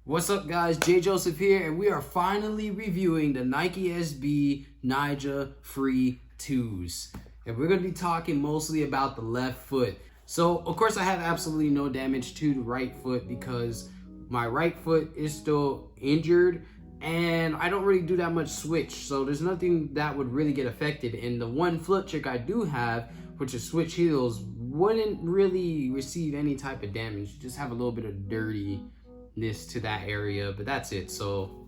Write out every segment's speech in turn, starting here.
What's up guys, J Joseph here, and we are finally reviewing the Nike SB Nyjah Free 2s. And we're going to be talking mostly about the left foot. So of course I have absolutely no damage to the right foot because my right foot is still injured and I don't really do that much switch. So there's nothing that would really get affected. And the one foot trick I do have, which is switch heels, wouldn't really receive any type of damage. Just have a little bit of dirtiness to that area, but that's it. So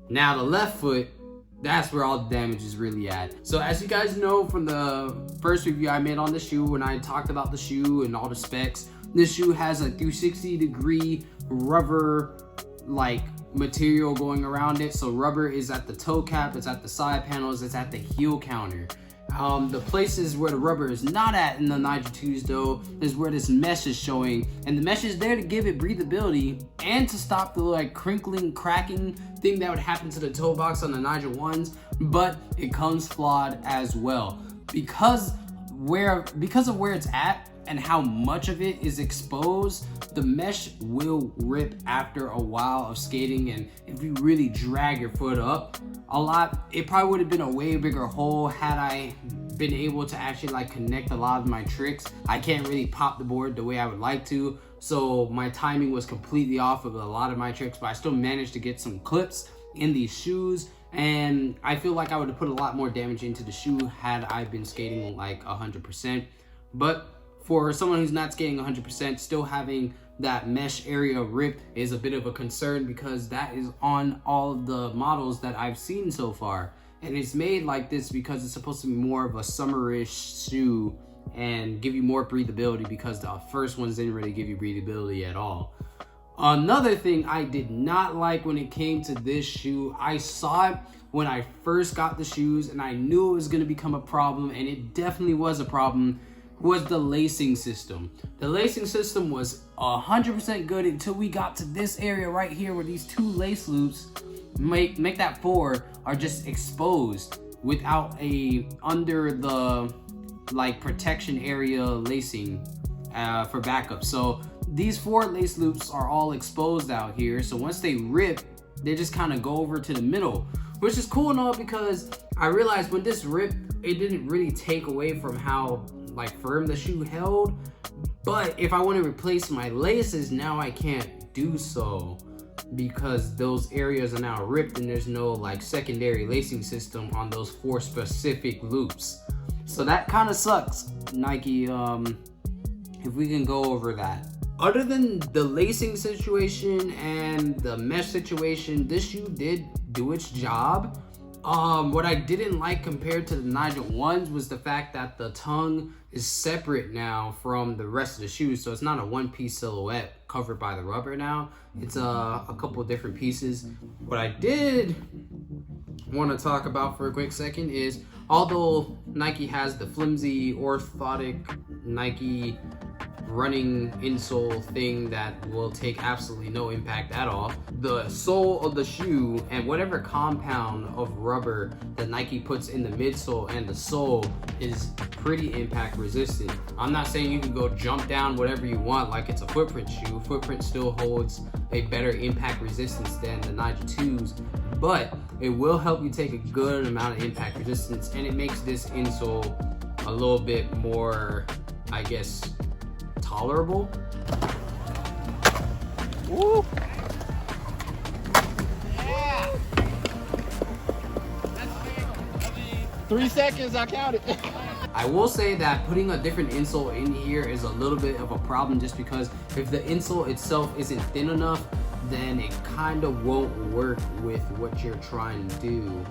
now the left foot, that's where all the damage is really at. So as you guys know from the first review I made on the shoe, when I talked about the shoe and all the specs, this shoe has a 360-degree rubber like material going around it. So rubber is at the toe cap, it's at the side panels, it's at the heel counter. The places where the rubber is not at in the Nyjah 2s though is where this mesh is showing, and the mesh is there to give it breathability and to stop the like crinkling, cracking thing that would happen to the toe box on the Nyjah 1s, but it comes flawed as well because of where it's at and how much of it is exposed. The mesh will rip after a while of skating, and if you really drag your foot up a lot, it probably would have been a way bigger hole had I been able to actually like connect a lot of my tricks. I can't really pop the board the way I would like to, so my timing was completely off of a lot of my tricks, but I still managed to get some clips in these shoes, and I feel like I would have put a lot more damage into the shoe had I been skating like 100%. But for someone who's not skating 100%, still having that mesh area rip is a bit of a concern because that is on all of the models that I've seen so far. And it's made like this because it's supposed to be more of a summerish shoe and give you more breathability, because the first ones didn't really give you breathability at all. Another thing I did not like when it came to this shoe, I saw it when I first got the shoes and I knew it was going to become a problem, and it definitely was a problem, was the lacing system. The lacing system was 100% good until we got to this area right here where these two lace loops make that 4 are just exposed without a under the like protection area lacing for backup. So these 4 lace loops are all exposed out here, so once they rip, they just kind of go over to the middle, which is cool and all, because I realized when this ripped, it didn't really take away from how like firm the shoe held. But if I want to replace my laces, now I can't do so because those areas are now ripped and there's no like secondary lacing system on those 4 specific loops. So that kind of sucks, Nike. If we can go over that. Other than the lacing situation and the mesh situation, this shoe did do its job. What I didn't like compared to the Nyjah 1s was the fact that the tongue is separate now from the rest of the shoes. So it's not a one-piece silhouette covered by the rubber now. It's a couple of different pieces. What I did want to talk about for a quick second is, although Nike has the flimsy orthotic Nike running insole thing that will take absolutely no impact at all, the sole of the shoe and whatever compound of rubber that Nike puts in the midsole and the sole is pretty impact resistant. I'm not saying you can go jump down whatever you want like it's a footprint shoe. Footprint still holds a better impact resistance than the Nyjah 2s, but it will help you take a good amount of impact resistance, and it makes this insole a little bit more, I guess, tolerable. Woo! Yeah! That's big. 3 seconds, I counted. I will say that putting a different insole in here is a little bit of a problem, just because if the insole itself isn't thin enough, then it kind of won't work with what you're trying to do.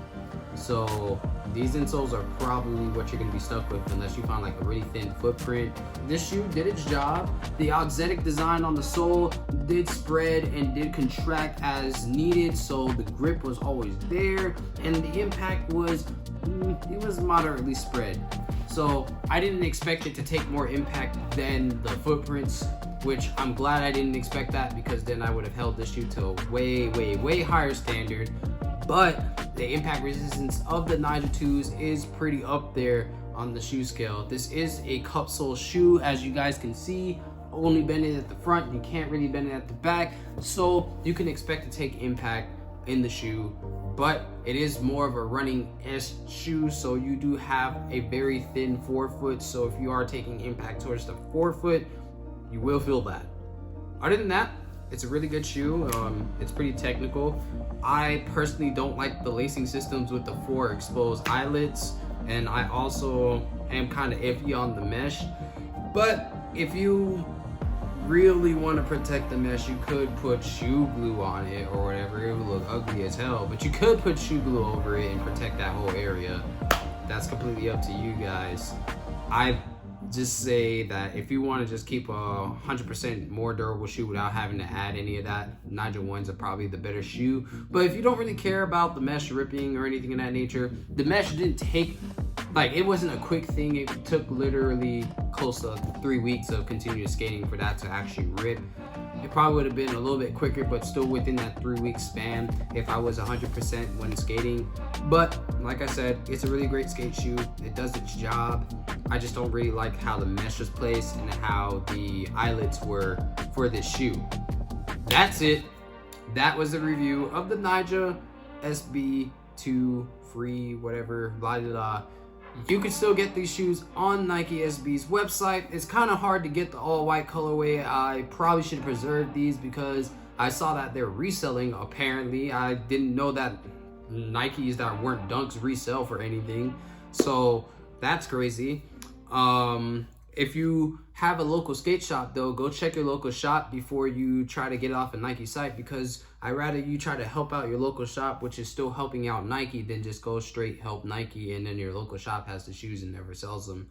So these insoles are probably what you're going to be stuck with unless you find like a really thin footprint. This shoe did its job. The auxetic design on the sole did spread and did contract as needed, so the grip was always there, and the impact was moderately spread. So I didn't expect it to take more impact than the footprints, which I'm glad I didn't expect that, because then I would have held this shoe to a way higher standard. But the impact resistance of the Nyjah 2s is pretty up there on the shoe scale. This is a cup sole shoe, as you guys can see. only bend it at the front, you can't really bend it at the back, so you can expect to take impact in the shoe. But it is more of a running-ish shoe, so you do have a very thin forefoot, so if you are taking impact towards the forefoot, you will feel that. Other than that, it's a really good shoe. It's pretty technical. I personally don't like the lacing systems with the 4 exposed eyelets, and I also am kind of iffy on the mesh. But if you really want to protect the mesh, you could put shoe glue on it or whatever. It would look ugly as hell, but you could put shoe glue over it and protect that whole area. That's completely up to you guys. I just say that if you want to just keep a 100% more durable shoe without having to add any of that, Nyjah 1s are probably the better shoe. But if you don't really care about the mesh ripping or anything of that nature, the mesh didn't take, like, it wasn't a quick thing. It took literally close to 3 weeks of continuous skating for that to actually rip. It probably would have been a little bit quicker, but still within that 3-week span if I was 100% when skating. But like I said, it's a really great skate shoe. It does its job. I just don't really like how the mesh was placed and how the eyelets were for this shoe. That's it. That was the review of the Nyjah SB2 free whatever, blah blah blah. You can still get these shoes on Nike SB's website. It's kind of hard to get the all white colorway. I probably should have preserved these because I saw that they're reselling apparently. I didn't know that Nikes that weren't Dunks resell for anything, so that's crazy. If you have a local skate shop though, go check your local shop before you try to get it off a Nike site, because I'd rather you try to help out your local shop, which is still helping out Nike, than just go straight help Nike and then your local shop has the shoes and never sells them.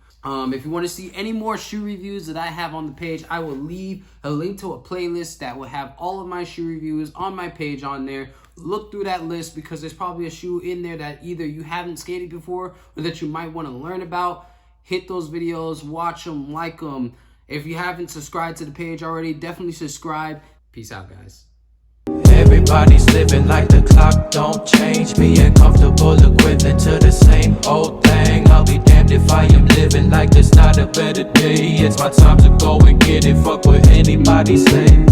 If you want to see any more shoe reviews that I have on the page, I will leave a link to a playlist that will have all of my shoe reviews on my page on there. Look through that list because there's probably a shoe in there that either you haven't skated before or that you might want to learn about. Hit those videos, watch them, like them. If you haven't subscribed to the page already, definitely subscribe. Peace out, guys. Everybody's living like the clock don't change. Being comfortable equivalent to the same old thing. I'll be damned if I am living like there's not a better day. It's my time to go and get it. Fuck what anybody say.